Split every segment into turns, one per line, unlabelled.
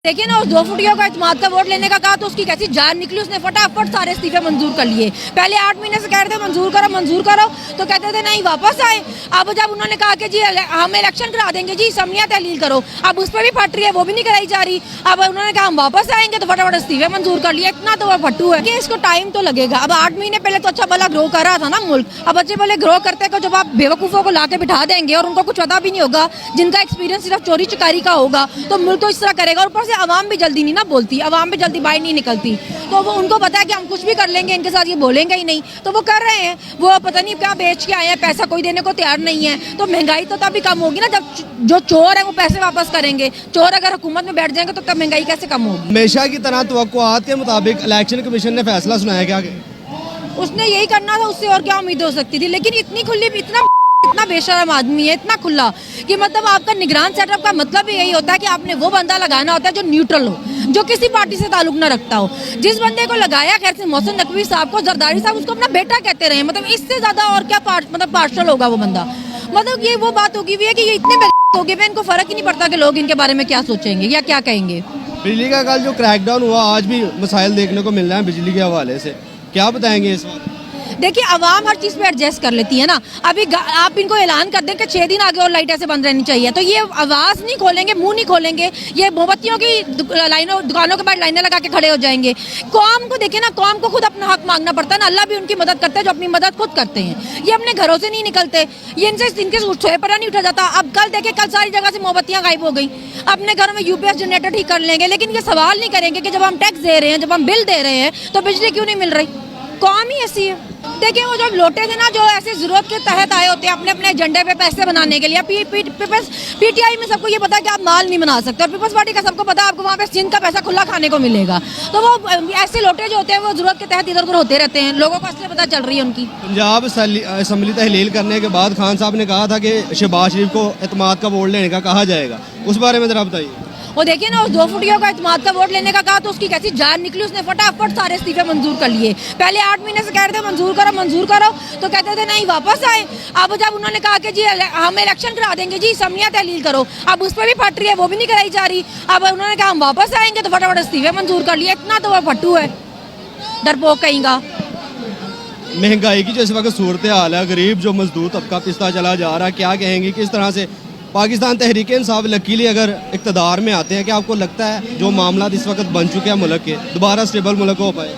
देखिए ना, उस 2 फुटियों का इत्तेमाद का वोट लेने का कहा तो उसकी कैसी जान निकली। उसने फटाफट सारे इस्तीफे मंजूर कर लिए। पहले 8 महीने से कह रहे थे मंजूर करो तो कहते थे नहीं वापस आए। अब जब उन्होंने कहा कि जी हम इलेक्शन करा देंगे जी, असम्बलियां तहलील करो, अब उस पर भी फट रही है, वो भी नहीं कराई जा रही। अब उन्होंने कहा हम वापस आएंगे तो फटाफट इस्तीफे मंजूर कर लिए। इतना तो वो फट्टू है कि इसको टाइम तो लगेगा। अब 8 महीने पहले तो अच्छा भला ग्रो कर रहा था ना मुल्क। अब अच्छे भले ग्रो करते को जब आप बेवकूफ़ों को ला के बिठा देंगे और उनको कुछ पता भी नहीं होगा, जिनका एक्सपीरियंस सिर्फ चोरी चकारी का होगा, तो मुल्क तो इस तरह करेगा। ऊपर से अवाम भी जल्दी नहीं ना बोलती, अवाम भी जल्दी बाहर नहीं निकलती, तो वो उनको पता है कि हम कुछ भी कर लेंगे, इनके साथ ये बोलेंगे ही नहीं, तो वो कर रहे हैं। वो पता नहीं क्या बेच के आए हैं, पैसा कोई देने को तैयार नहीं है। तो महंगाई तो तभी कम होगी ना जब जो चोर है वो पैसे वापस करेंगे। चोर अगर हुकूमत में बैठ जाएंगे तो तब महंगाई कैसे कम होगी।
हमेशा की तरह तवक्कुआत के मुताबिक इलेक्शन कमीशन ने फैसला सुनाया क्या?
उसने यही करना था, उससे और क्या उम्मीद हो सकती थी। लेकिन इतनी खुली, इतना बेशरम आदमी है, इतना खुला कि मतलब आपका निगरान सेटअप का मतलब भी यही होता है कि आपने वो बंदा लगाना होता है जो न्यूट्रल हो, जो किसी पार्टी से ताल्लुक ना रखता हो। जिस बंदे को लगाया खैर से मोहसिन नकवी साहब को, जरदारी साहब उसको अपना बेटा कहते रहे, मतलब इससे ज्यादा और क्या पार्शल होगा वो बंदा। मतलब ये वो बात होगी हुई है कि ये इतने हो गए, इनको फर्क ही नहीं पड़ता कि लोग इनके बारे में क्या सोचेंगे या क्या कहेंगे।
बिजली का कल जो क्रैकडाउन हुआ, आज भी मसाइल देखने को मिल रहे हैं बिजली के हवाले से, क्या बताएंगे इस बात?
देखिए आवाम हर चीज़ पे एडजस्ट कर लेती है ना। अभी आप इनको ऐलान कर दें कि 6 दिन आगे और लाइट ऐसे बंद रहनी चाहिए, तो ये आवाज़ नहीं खोलेंगे, मुंह नहीं खोलेंगे, ये मोमबत्तियों की दुकानों के बाद लाइनें लगा के खड़े हो जाएंगे। कौम को देखिए ना, कौम को खुद अपना हक मांगना पड़ता है ना। अल्लाह भी उनकी मदद करता है जो अपनी मदद खुद करते हैं। ये अपने घरों से नहीं निकलते, ये इनके सोए पर नहीं उठा जाता। अब कल देखे, कल सारी जगह से मोमबत्तियाँ गायब हो गई। अपने घरों में यूपीएस जनरेटर ठीक कर लेंगे, लेकिन ये सवाल नहीं करेंगे कि जब हम टैक्स दे रहे हैं, जब हम बिल दे रहे हैं, तो बिजली क्यों नहीं मिल रही। कौम ही ऐसी है। देखिए वो जो लोटे थे ना, जो ऐसे जरूरत के तहत आए होते हैं अपने अपने एजेंडे पे पैसे बनाने के लिए। पीटीआई में सबको ये पता है कि आप माल नहीं बना सकते, और पीपल्स पार्टी का सबको पता है आपको वहाँ पे सिंध का पैसा खुला खाने को मिलेगा। तो वो ऐसे लोटे जो होते हैं वो जरूरत के तहत इधर उधर होते रहते हैं, लोगों को इसलिए पता चल रही है उनकी।
पंजाब असम्बली तहलील करने के बाद खान साहब ने कहा था कि शहबाज शरीफ को एतमाद का वोट लेने का कहा जाएगा, उस बारे में जरा बताइए।
वो देखिए ना, उस 2 फुटियों का इत्तेमाद का वोट लेने का कहा तो उसकी कैसी जान निकली। उसने फटाफट सारे इस्तीफे मंजूर कर लिए। पहले 8 महीने से कह रहे थे मंजूर करो तो कहते थे नहीं वापस आए। अब जब उन्होंने कहा कि जी हम इलेक्शन करा देंगे जी, असम्बलियां तहलील करो, अब उस पर भी फट रही है, वो भी नहीं कराई जा रही। अब उन्होंने कहा हम वापस आएंगे तो फटाफट इस्तीफे मंजूर कर लिए। इतना तो वो फट्टू है, डरपोक कहीं का।
महंगाई की जो इस वक्त सूरत हाल है, गरीब जो मजदूर तबका पिसता चला जा रहा है, क्या कहेंगी किस तरह से पाकिस्तान तहरीक इंसाफ लकीली अगर इक़्तिदार में आते हैं, क्या आपको लगता है जो मामला इस वक्त बन चुके हैं मुल्क के, दोबारा स्टेबल मुल्क हो पाए?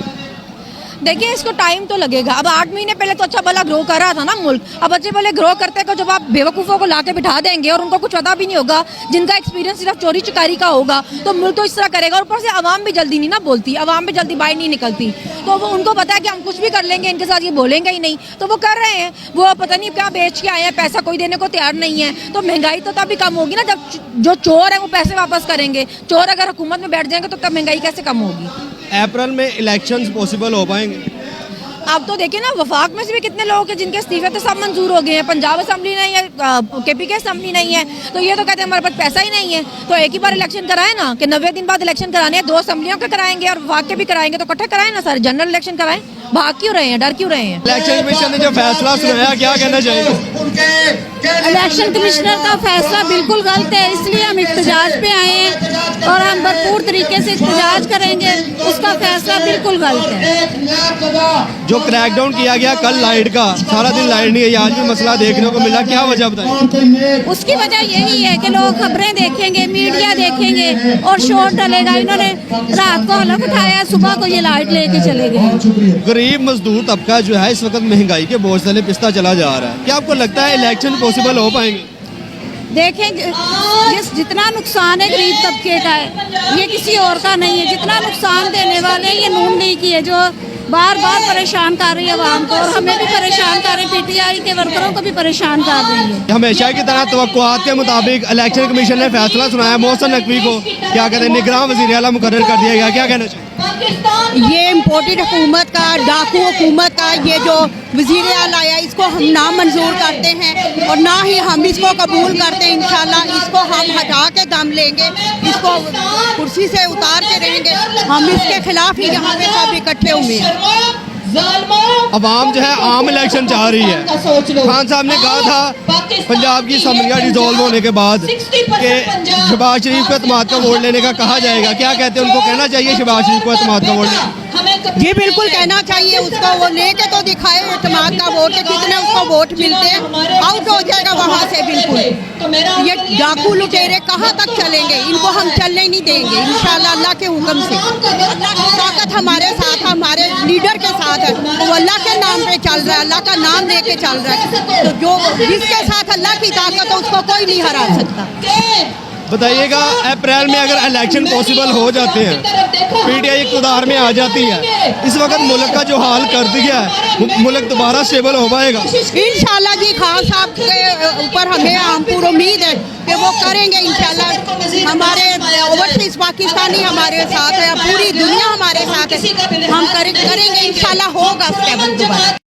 देखिए इसको टाइम तो लगेगा। अब 8 महीने पहले तो अच्छा भला ग्रो कर रहा था ना मुल्क। अब अच्छे भले ग्रो करते को जब आप बेवकूफ़ों को ला के बिठा देंगे और उनको कुछ पता भी नहीं होगा, जिनका एक्सपीरियंस सिर्फ चोरी चकारी का होगा, तो मुल्क तो इस तरह करेगा। और ऊपर से अवाम भी जल्दी नहीं ना बोलती, अवाम भी जल्दी बाहर नहीं निकलती, तो वो उनको पता है कि हम कुछ भी कर लेंगे, इनके साथ ये बोलेंगे ही नहीं, तो वो कर रहे हैं। वो पता नहीं क्या बेच के आए हैं, पैसा कोई देने को तैयार नहीं है। तो महंगाई तो तभी कम होगी ना जब जो चोर है वो पैसे वापस करेंगे। चोर अगर हुकूमत में बैठ जाएंगे तो तब महंगाई कैसे कम होगी।
अप्रैल में इलेक्शंस पॉसिबल हो पाएंगे?
आप तो देखिए ना, वफाक में से भी कितने लोगों के जिनके इस्तीफे तो सब मंजूर हो गए हैं। पंजाब असम्बली नहीं है, केपी के असम्बली नहीं है, तो ये तो कहते हैं हमारे पास पैसा ही नहीं है। तो एक ही बार इलेक्शन कराए ना, कि 90 दिन बाद इलेक्शन कराने हैं, 2 असम्बलियों के कराएंगे और वफाक के भी कराएंगे, तो इकट्ठे कराए ना सारे, जनरल इलेक्शन कराएं। भाग क्यों रहे हैं, डर क्यों रहे हैं?
इलेक्शन कमीशन ने जो फैसला सुनाया, क्या कहना चाहिए?
इलेक्शन कमिश्नर का फैसला बिल्कुल गलत है, इसलिए हम इख्तिजाज पे आए हैं और हम भरपूर तरीके से इख्तिजाज करेंगे। उसका फैसला बिल्कुल गलत है।
जो क्रैकडाउन किया गया कल लाइट का, सारा दिन लाइट नहीं है, आज भी मसला देखने को मिला, क्या वजह बताइए?
उसकी वजह यही है कि लोग खबरें देखेंगे, मीडिया देखेंगे और शोर डलेगा। इन्होंने रात को हलफ उठाया, सुबह को ये लाइट लेके चले गए।
गरीब मजदूर तबका जो है इस वक्त महंगाई के बोझ तले पिसता चला जा रहा है, क्या आपको लगता है इलेक्शन पॉसिबल हो पाएंगे?
देखें जितना नुकसान है गरीब तबके का है, ये किसी और का नहीं है। जितना नुकसान देने वाले हैं ये नून लीग की है, जो बार बार परेशान कर रही है आवाम को, और हमें भी परेशान कर रही है, पीटीआई के वर्करों को भी परेशान कर रही है।
हमेशा की तरह तवक्कुआत के मुताबिक इलेक्शन कमीशन ने फैसला सुनाया, मोहसिन नकवी को क्या कहते हैं निगरान वज़ीर आला मुकर्रर कर दिया गया, क्या कहना चाहिए?
ये इम्पोर्टेड हुकूमत का, डाकू हुकूमत का ये जो वज़ीर आला आया, इसको हम ना मंजूर करते हैं और ना ही हम इसको कबूल करते हैं। इंशाल्लाह इसको हम हटा के दम लेंगे, इसको कुर्सी से उतार के रहेंगे। हम इसके खिलाफ ही यहाँ पे सब इकट्ठे हुए हैं।
अवाम जो है आम इलेक्शन चाह रही है। खान साहब ने कहा था पंजाब की असम्बलियाँ डिसॉल्व होने के बाद कि शहबाज शरीफ को एतमाद का वोट लेने का कहा जाएगा, क्या कहते हैं, उनको कहना चाहिए शहबाज शरीफ को एतमाद का वोट?
जी बिल्कुल कहना चाहिए उसको, वो लेके तो दिखाए एतमाद का वोट के कितने उसको वोट मिलते हैं, आउट हो जाएगा वहाँ से बिल्कुल। ये डाकू लुटेरे कहाँ तक चलेंगे, इनको हम चलने नहीं देंगे इंशाल्लाह अल्लाह के हुक्म से। अल्लाह की ताकत हमारे साथ है, हमारे लीडर के साथ है, वो अल्लाह के नाम पे चल रहा है, अल्लाह का नाम लेके चल रहा है, तो जो जिसके साथ अल्लाह की ताकत है उसको कोई नहीं हरा सकता।
बताइएगा अप्रैल में अगर इलेक्शन पॉसिबल हो जाते हैं, पीटीआई इक़्तिदार में आ जाती है, इस वक्त मुल्क का जो हाल कर दिया है, मुल्क दोबारा स्टेबल हो पाएगा?
इंशाल्लाह जी खान साहब के ऊपर हमें हम पूरी उम्मीद है कि वो करेंगे इंशाल्लाह। हमारे ओवरसीज पाकिस्तानी हमारे साथ है, पूरी दुनिया हमारे साथ है, हम करेंगे इंशाल्लाह, होगा स्टेबल दोबारा।